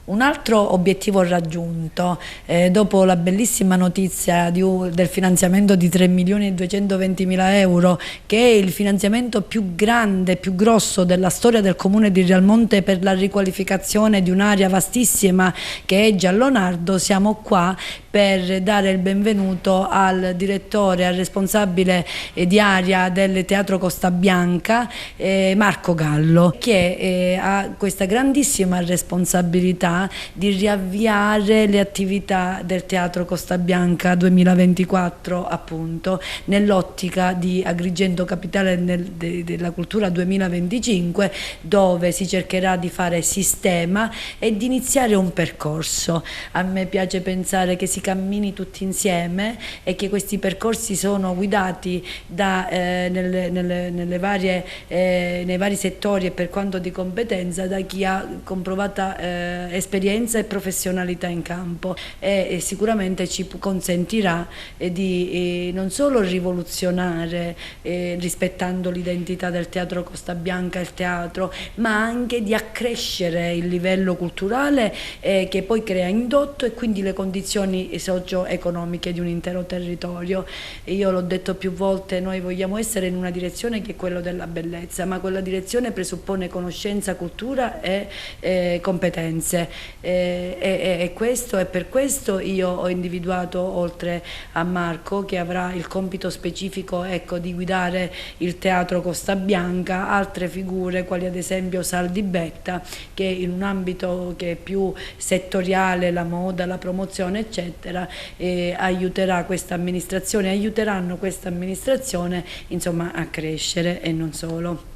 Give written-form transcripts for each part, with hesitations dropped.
Un altro obiettivo raggiunto, dopo la bellissima notizia del finanziamento di 3.220.000 euro, che è il finanziamento più grande, più grosso della storia del comune di Realmonte per la riqualificazione di un'area vastissima che è Giallonardo, siamo qua per dare il benvenuto al direttore, al responsabile di area del Teatro Costa Bianca, Marco Gallo, che ha questa grandissima responsabilità di riavviare le attività del Teatro Costa Bianca 2024, appunto, nell'ottica di Agrigento Capitale della Cultura 2025, dove si cercherà di fare sistema e di iniziare un percorso. A me piace pensare che si cammini tutti insieme e che questi percorsi sono guidati nei vari settori e per quanto di competenza da chi ha comprovata esperienza e professionalità in campo, e sicuramente ci consentirà di non solo rivoluzionare rispettando l'identità del Teatro Costa Bianca, il teatro, ma anche di accrescere il livello culturale che poi crea indotto e quindi le condizioni socio-economiche di un intero territorio. Io l'ho detto più volte, noi vogliamo essere in una direzione che è quella della bellezza, ma quella direzione presuppone conoscenza, cultura e competenze. E per questo io ho individuato, oltre a Marco, che avrà il compito specifico, ecco, di guidare il Teatro Costa Bianca, altre figure quali ad esempio Saldi Betta, che in un ambito che è più settoriale, la moda, la promozione eccetera, aiuteranno questa amministrazione insomma a crescere, e non solo,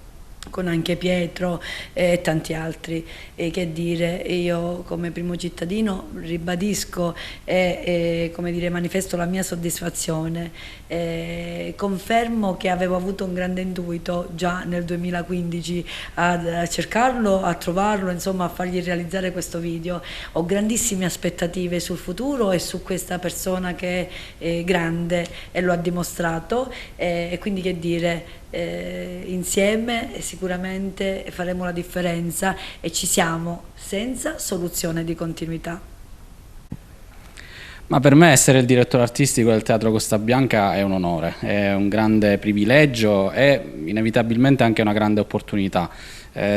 con anche Pietro e tanti altri. Che dire, io come primo cittadino ribadisco e come dire, manifesto la mia soddisfazione, confermo che avevo avuto un grande intuito già nel 2015 a cercarlo, a trovarlo, insomma a fargli realizzare questo video. Ho grandissime aspettative sul futuro e su questa persona che è grande e lo ha dimostrato, e quindi che dire, insieme sicuramente faremo la differenza e ci siamo senza soluzione di continuità. Ma per me essere il direttore artistico del Teatro Costa Bianca è un onore, è un grande privilegio e inevitabilmente anche una grande opportunità.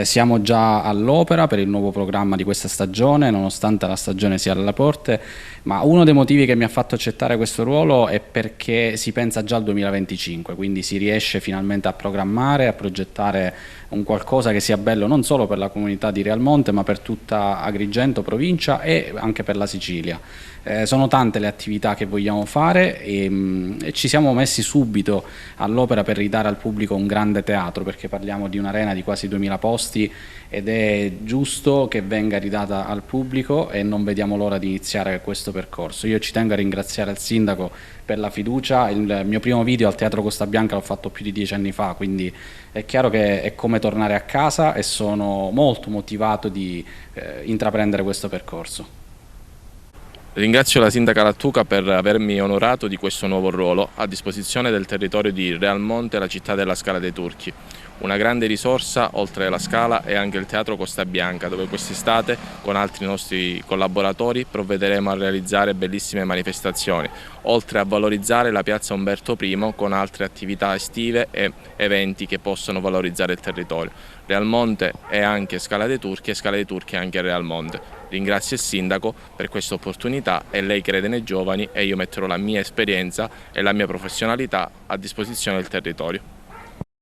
Siamo già all'opera per il nuovo programma di questa stagione, nonostante la stagione sia alle porte, ma uno dei motivi che mi ha fatto accettare questo ruolo è perché si pensa già al 2025, quindi si riesce finalmente a programmare, a progettare un qualcosa che sia bello non solo per la comunità di Realmonte, ma per tutta Agrigento, provincia e anche per la Sicilia. Sono tante le attività che vogliamo fare e ci siamo messi subito all'opera per ridare al pubblico un grande teatro, perché parliamo di un'arena di quasi 2000 posti ed è giusto che venga ridata al pubblico e non vediamo l'ora di iniziare questo percorso. Io ci tengo a ringraziare il sindaco per la fiducia. Il mio primo video al Teatro Costa Bianca l'ho fatto più di 10 anni fa, quindi è chiaro che è come tornare a casa e sono molto motivato di intraprendere questo percorso. Ringrazio la sindaca Lattuca per avermi onorato di questo nuovo ruolo a disposizione del territorio di Realmonte e la città della Scala dei Turchi. Una grande risorsa, oltre alla Scala, è anche il Teatro Costa Bianca, dove quest'estate, con altri nostri collaboratori, provvederemo a realizzare bellissime manifestazioni, oltre a valorizzare la piazza Umberto I con altre attività estive e eventi che possono valorizzare il territorio. Realmonte è anche Scala dei Turchi e Scala dei Turchi è anche Realmonte. Ringrazio il sindaco per questa opportunità e lei crede nei giovani e io metterò la mia esperienza e la mia professionalità a disposizione del territorio.